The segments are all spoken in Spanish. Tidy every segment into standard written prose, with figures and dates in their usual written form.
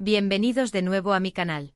Bienvenidos de nuevo a mi canal.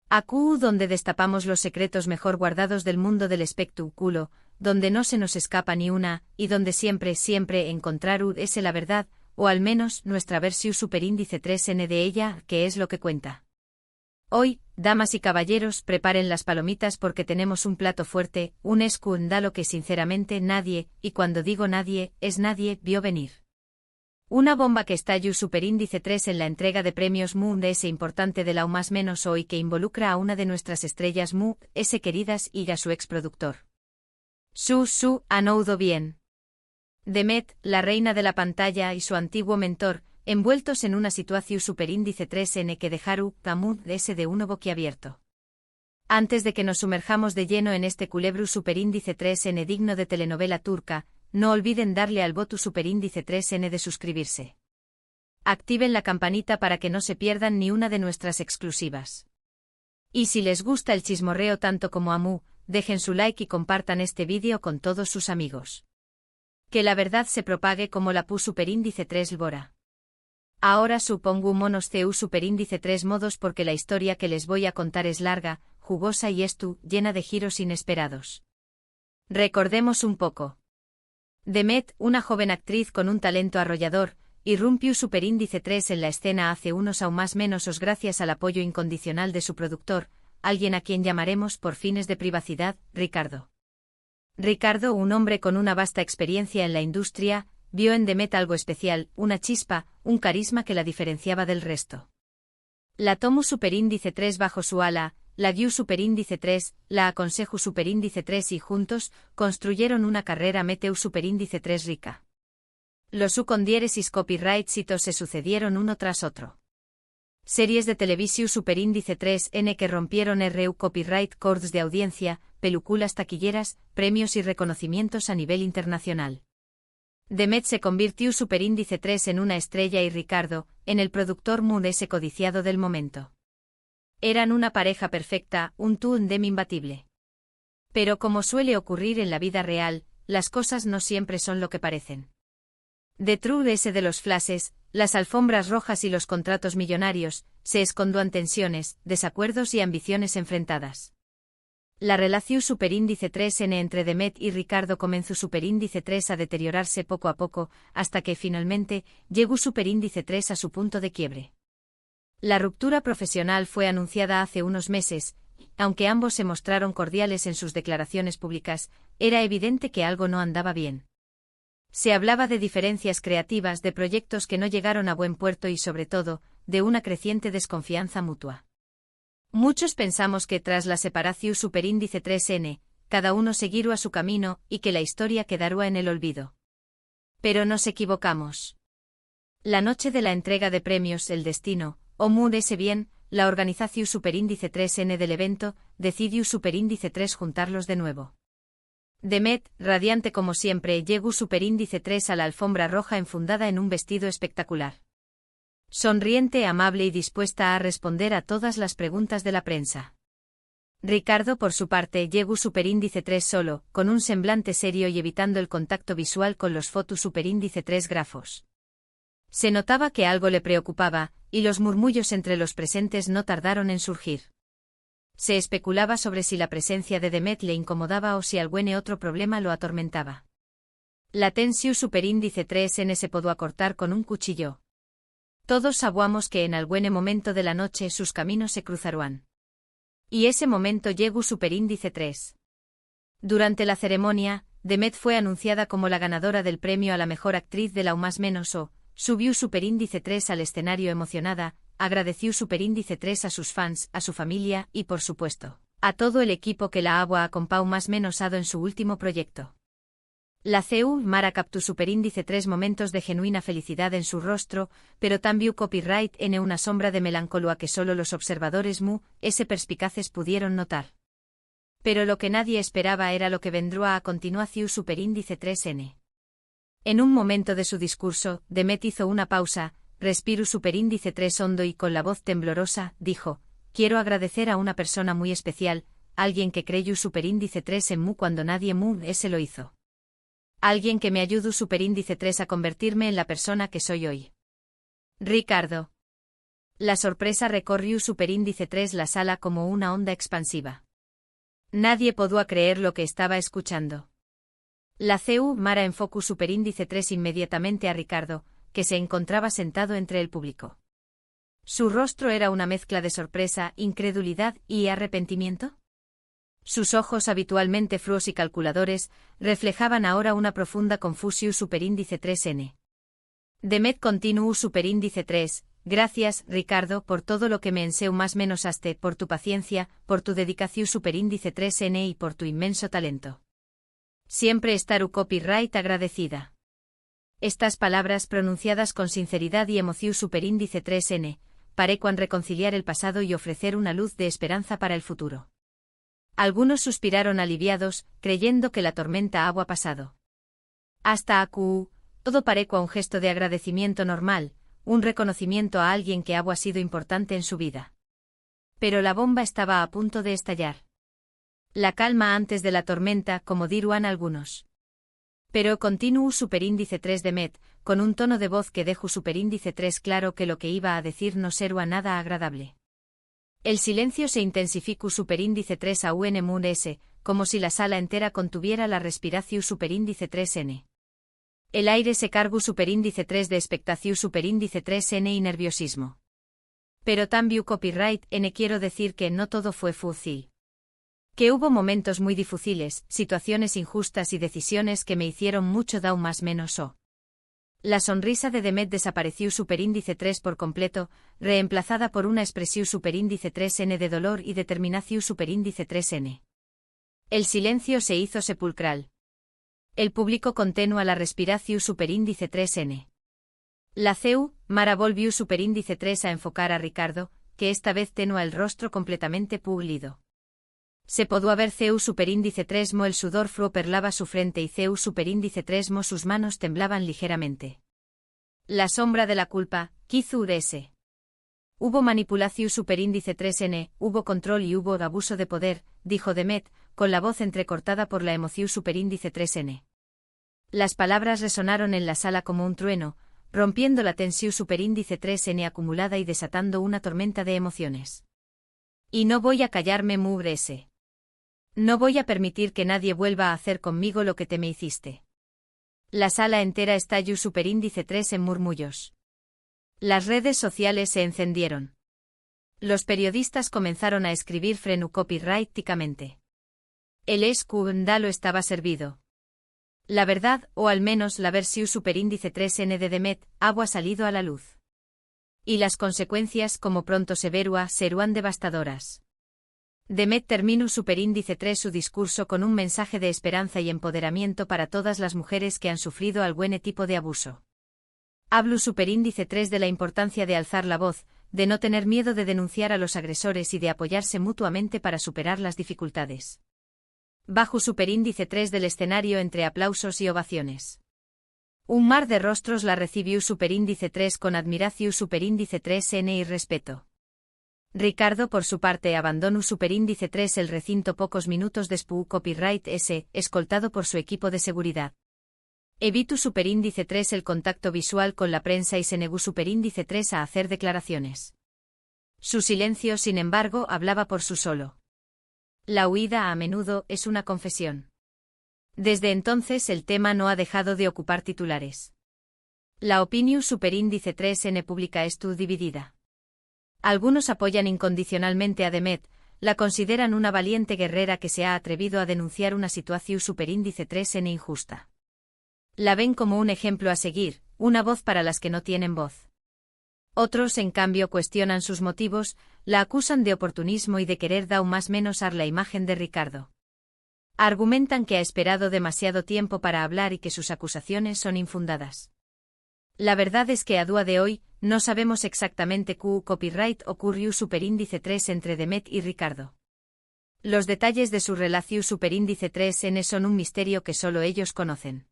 AQ, donde destapamos los secretos mejor guardados del mundo del espectáculo, donde no se nos escapa ni una, y donde siempre encontrar es la verdad, o al menos nuestra versión superíndice 3n de ella, que es lo que cuenta. Hoy, damas y caballeros, preparen las palomitas porque tenemos un plato fuerte, un escándalo que sinceramente nadie, y cuando digo nadie, es nadie, vio venir. Una bomba que estalló superíndice 3 en la entrega de premios MU.S importante de la U+- hoy que involucra a una de nuestras estrellas MU.S queridas y a su exproductor. Han oído bien. Demet, la reina de la pantalla y su antiguo mentor, envueltos en una situación superíndice 3n que dejaron a MU.S de uno boquiabierto. Antes de que nos sumerjamos de lleno en este culebro superíndice 3n digno de telenovela turca, no olviden darle al botón superíndice 3n de suscribirse. Activen la campanita para que no se pierdan ni una de nuestras exclusivas. Y si les gusta el chismorreo tanto como a Mu, dejen su like y compartan este vídeo con todos sus amigos. Que la verdad se propague como la pu superíndice 3 Lbora. Ahora supongo monos cu superíndice 3 modos porque la historia que les voy a contar es larga, jugosa y llena de giros inesperados. Recordemos un poco. Demet, una joven actriz con un talento arrollador, irrumpió superíndice 3 en la escena hace unos aún más menos gracias al apoyo incondicional de su productor, alguien a quien llamaremos por fines de privacidad, Ricardo. Ricardo, un hombre con una vasta experiencia en la industria, vio en Demet algo especial, una chispa, un carisma que la diferenciaba del resto. La tomó superíndice 3 bajo su ala, la guió superíndice 3, la aconsejó superíndice 3 y juntos, construyeron una carrera meteu superíndice 3 rica. Los condieres copyrights se sucedieron uno tras otro. Series de televisión superíndice 3n que rompieron RU copyright cords de audiencia, películas taquilleras, premios y reconocimientos a nivel internacional. Demet se convirtió superíndice 3 en una estrella y Ricardo, en el productor MU.S codiciado del momento. Eran una pareja perfecta, un tándem imbatible. Pero como suele ocurrir en la vida real, las cosas no siempre son lo que parecen. Detrás de los flashes, las alfombras rojas y los contratos millonarios, se escondían tensiones, desacuerdos y ambiciones enfrentadas. La relación superíndice 3n entre Demet y Ricardo comenzó superíndice 3 a deteriorarse poco a poco, hasta que finalmente, llegó superíndice 3 a su punto de quiebre. La ruptura profesional fue anunciada hace unos meses, aunque ambos se mostraron cordiales en sus declaraciones públicas, era evidente que algo no andaba bien. Se hablaba de diferencias creativas, de proyectos que no llegaron a buen puerto y sobre todo, de una creciente desconfianza mutua. Muchos pensamos que tras la separación superíndice 3n, cada uno seguirá a su camino y que la historia quedará en el olvido. Pero nos equivocamos. La noche de la entrega de premios El Destino, o MU.S bien, la organización superíndice 3n del evento, decidió superíndice 3 juntarlos de nuevo. Demet, radiante como siempre, llegó superíndice 3 a la alfombra roja enfundada en un vestido espectacular. Sonriente, amable y dispuesta a responder a todas las preguntas de la prensa. Ricardo, por su parte, llegó superíndice 3 solo, con un semblante serio y evitando el contacto visual con los fotos superíndice 3 grafos. Se notaba que algo le preocupaba, y los murmullos entre los presentes no tardaron en surgir. Se especulaba sobre si la presencia de Demet le incomodaba o si algún otro problema lo atormentaba. La tensión superíndice 3n se pudo acortar con un cuchillo. Todos sabíamos que en algún momento de la noche sus caminos se cruzarán. Y ese momento llegó superíndice 3. Durante la ceremonia, Demet fue anunciada como la ganadora del premio a la mejor actriz de la U+- subió superíndice 3 al escenario emocionada, agradeció superíndice 3 a sus fans, a su familia y, por supuesto, a todo el equipo que la ha acompañado +- en su último proyecto. La Mara captó superíndice 3 momentos de genuina felicidad en su rostro, pero también copyright en una sombra de melancolía que solo los observadores MU.S perspicaces pudieron notar. Pero lo que nadie esperaba era lo que vendrá a continuación superíndice 3n. En un momento de su discurso, Demet hizo una pausa, respiró superíndice 3 hondo y con la voz temblorosa, dijo, quiero agradecer a una persona muy especial, alguien que creyó superíndice 3 en MU cuando nadie MU.S lo hizo. Alguien que me ayudó superíndice 3 a convertirme en la persona que soy hoy. Ricardo. La sorpresa recorrió superíndice 3 la sala como una onda expansiva. Nadie podía creer lo que estaba escuchando. La CU Mara enfocó superíndice 3 inmediatamente a Ricardo, que se encontraba sentado entre el público. Su rostro era una mezcla de sorpresa, incredulidad y arrepentimiento. Sus ojos, habitualmente fríos y calculadores, reflejaban ahora una profunda confusión superíndice 3N. Demet continuó superíndice 3, gracias, Ricardo, por todo lo que me enseñó más menos hasta, por tu paciencia, por tu dedicación superíndice 3N y por tu inmenso talento. Siempre estaré copyright agradecida. Estas palabras pronunciadas con sinceridad y emoción superíndice 3N, parecían reconciliar el pasado y ofrecer una luz de esperanza para el futuro. Algunos suspiraron aliviados, creyendo que la tormenta había pasado. Hasta AQ, todo parecía un gesto de agradecimiento normal, un reconocimiento a alguien que había sido importante en su vida. Pero la bomba estaba a punto de estallar. La calma antes de la tormenta, como dirán algunos. Pero continuó superíndice 3 Demet, con un tono de voz que dejó superíndice 3 claro que lo que iba a decir no será nada agradable. El silencio se intensificó superíndice 3 a UNMUNS, como si la sala entera contuviera la respiración superíndice 3N. El aire se cargó superíndice 3 de expectación superíndice 3N y nerviosismo. Pero también copyright N quiero decir que no todo fue fácil. Que hubo momentos muy difíciles, situaciones injustas y decisiones que me hicieron mucho daño más menos o. La sonrisa de Demet desapareció superíndice 3 por completo, reemplazada por una expresión superíndice 3N de dolor y determinación superíndice 3N. El silencio se hizo sepulcral. El público continúa la respiración superíndice 3N. La CU Mara volvió superíndice 3 a enfocar a Ricardo, que esta vez tenía el rostro completamente pulido. Se podía ver CU superíndice 3 mo el sudor frío perlaba su frente y CU superíndice 3 mo sus manos temblaban ligeramente. La sombra de la culpa, quizo ese. Hubo manipulación superíndice 3N, hubo control y hubo abuso de poder, dijo Demet, con la voz entrecortada por la emoción superíndice 3N. Las palabras resonaron en la sala como un trueno, rompiendo la tensión superíndice 3N acumulada y desatando una tormenta de emociones. Y no voy a callarme mugrese. No voy a permitir que nadie vuelva a hacer conmigo lo que te me hiciste. La sala entera estalló superíndice 3 en murmullos. Las redes sociales se encendieron. Los periodistas comenzaron a escribir frenu copyrighticamente. El escándalo estaba servido. La verdad, o al menos la versión superíndice 3N de Demet, había salido a la luz. Y las consecuencias, como pronto se verá, serán devastadoras. Demet terminó superíndice 3 su discurso con un mensaje de esperanza y empoderamiento para todas las mujeres que han sufrido algún tipo de abuso. Habló superíndice 3 de la importancia de alzar la voz, de no tener miedo de denunciar a los agresores y de apoyarse mutuamente para superar las dificultades. Bajo superíndice 3 del escenario entre aplausos y ovaciones. Un mar de rostros la recibió superíndice 3 con admiración superíndice 3N y respeto. Ricardo por su parte abandonó superíndice 3 el recinto pocos minutos después copyright S, escoltado por su equipo de seguridad. Evitó superíndice 3 el contacto visual con la prensa y se negó superíndice 3 a hacer declaraciones. Su silencio, sin embargo, hablaba por sí solo. La huida a menudo es una confesión. Desde entonces el tema no ha dejado de ocupar titulares. La opinión superíndice 3N pública estuvo dividida. Algunos apoyan incondicionalmente a Demet, la consideran una valiente guerrera que se ha atrevido a denunciar una situación superíndice 3N injusta. La ven como un ejemplo a seguir, una voz para las que no tienen voz. Otros, en cambio, cuestionan sus motivos, la acusan de oportunismo y de querer dar más menos a la imagen de Ricardo. Argumentan que ha esperado demasiado tiempo para hablar y que sus acusaciones son infundadas. La verdad es que a día de hoy, no sabemos exactamente qué copyright ocurrió superíndice 3 entre Demet y Ricardo. Los detalles de su relación superíndice 3N son un misterio que solo ellos conocen.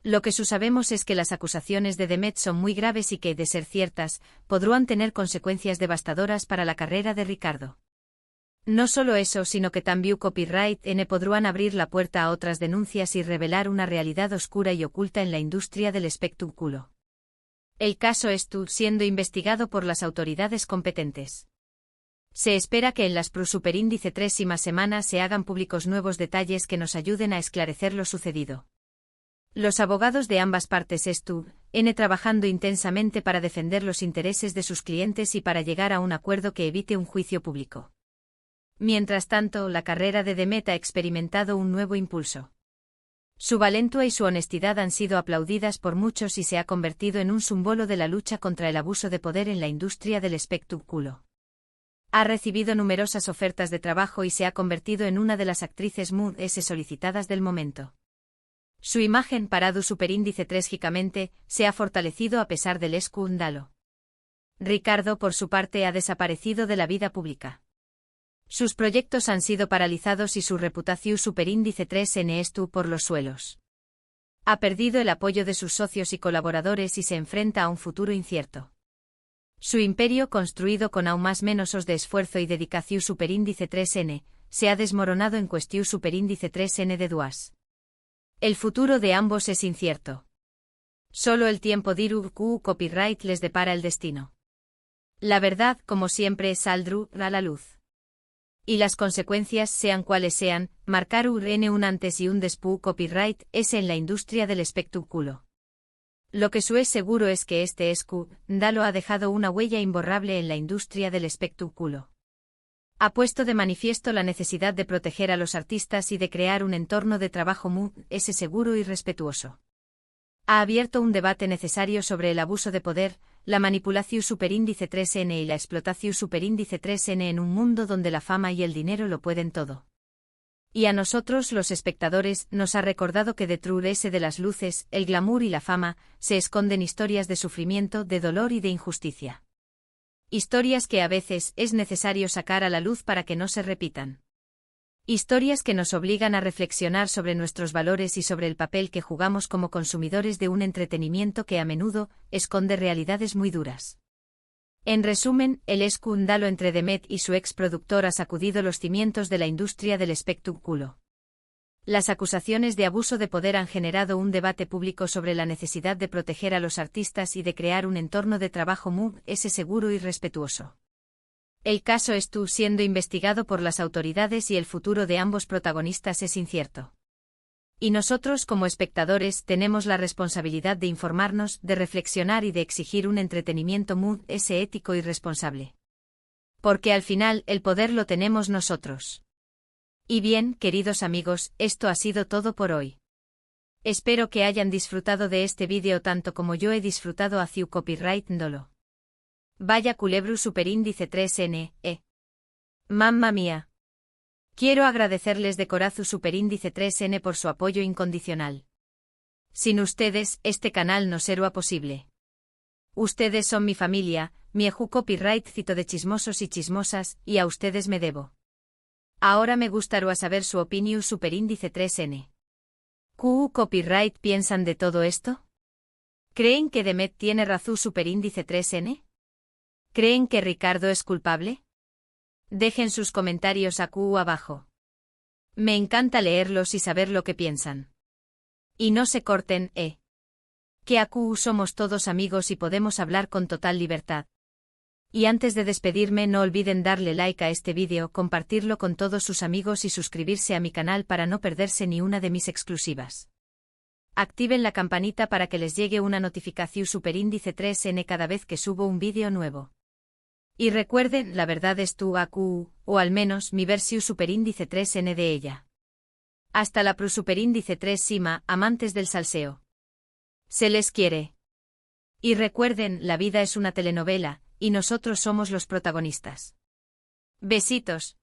Lo que sabemos es que las acusaciones de Demet son muy graves y que, de ser ciertas, podrán tener consecuencias devastadoras para la carrera de Ricardo. No solo eso, sino que también copyright N podrán abrir la puerta a otras denuncias y revelar una realidad oscura y oculta en la industria del espectáculo. El caso está siendo investigado por las autoridades competentes. Se espera que en las superíndice 3 semanas se hagan públicos nuevos detalles que nos ayuden a esclarecer lo sucedido. Los abogados de ambas partes están trabajando intensamente para defender los intereses de sus clientes y para llegar a un acuerdo que evite un juicio público. Mientras tanto, la carrera de Demet ha experimentado un nuevo impulso. Su valentía y su honestidad han sido aplaudidas por muchos y se ha convertido en un símbolo de la lucha contra el abuso de poder en la industria del espectáculo. Ha recibido numerosas ofertas de trabajo y se ha convertido en una de las actrices más solicitadas del momento. Su imagen parado superíndice 3 gigamente se ha fortalecido a pesar del escándalo. Ricardo, por su parte, ha desaparecido de la vida pública. Sus proyectos han sido paralizados y su reputación superíndice 3 está por los suelos. Ha perdido el apoyo de sus socios y colaboradores y se enfrenta a un futuro incierto. Su imperio, construido con aún más menos de esfuerzo y dedicación superíndice 3N, se ha desmoronado en cuestión superíndice 3N de Duas. El futuro de ambos es incierto. Solo el tiempo dirá qué copyright les depara el destino. La verdad, como siempre, saldrá a la luz. Y las consecuencias, sean cuales sean, marcarán un antes y un después copyright es en la industria del espectáculo. Lo que es seguro es que este escándalo ha dejado una huella imborrable en la industria del espectáculo. Ha puesto de manifiesto la necesidad de proteger a los artistas y de crear un entorno de trabajo seguro y respetuoso. Ha abierto un debate necesario sobre el abuso de poder, la manipulación superíndice 3N y la explotación superíndice 3N en un mundo donde la fama y el dinero lo pueden todo. Y a nosotros, los espectadores, nos ha recordado que detrás de las luces, el glamour y la fama, se esconden historias de sufrimiento, de dolor y de injusticia. Historias que a veces es necesario sacar a la luz para que no se repitan. Historias que nos obligan a reflexionar sobre nuestros valores y sobre el papel que jugamos como consumidores de un entretenimiento que a menudo esconde realidades muy duras. En resumen, el escándalo entre Demet y su ex productor ha sacudido los cimientos de la industria del espectáculo. Las acusaciones de abuso de poder han generado un debate público sobre la necesidad de proteger a los artistas y de crear un entorno de trabajo seguro y respetuoso. El caso está siendo investigado por las autoridades y el futuro de ambos protagonistas es incierto. Y nosotros, como espectadores, tenemos la responsabilidad de informarnos, de reflexionar y de exigir un entretenimiento ético y responsable. Porque al final, el poder lo tenemos nosotros. Y bien, queridos amigos, esto ha sido todo por hoy. Espero que hayan disfrutado de este vídeo tanto como yo he disfrutado hacia copyright dolo. Vaya culebru superíndice 3N, Mamma mía. Quiero agradecerles de corazón superíndice 3N por su apoyo incondicional. Sin ustedes, este canal no sería posible. Ustedes son mi familia, mi copyright cito de chismosos y chismosas, y a ustedes me debo. Ahora me gustaría saber su opinión superíndice 3N. ¿Qué copyright piensan de todo esto? ¿Creen que Demet tiene razón superíndice 3N? ¿Creen que Ricardo es culpable? Dejen sus comentarios aquí abajo. Me encanta leerlos y saber lo que piensan. Y no se corten, que aquí somos todos amigos y podemos hablar con total libertad. Y antes de despedirme, no olviden darle like a este vídeo, compartirlo con todos sus amigos y suscribirse a mi canal para no perderse ni una de mis exclusivas. Activen la campanita para que les llegue una notificación superíndice 3N cada vez que subo un vídeo nuevo. Y recuerden, la verdad es tu AQ, o al menos mi versión superíndice 3N de ella. Hasta la superíndice 3 Sima, amantes del salseo. Se les quiere. Y recuerden, la vida es una telenovela, y nosotros somos los protagonistas. Besitos.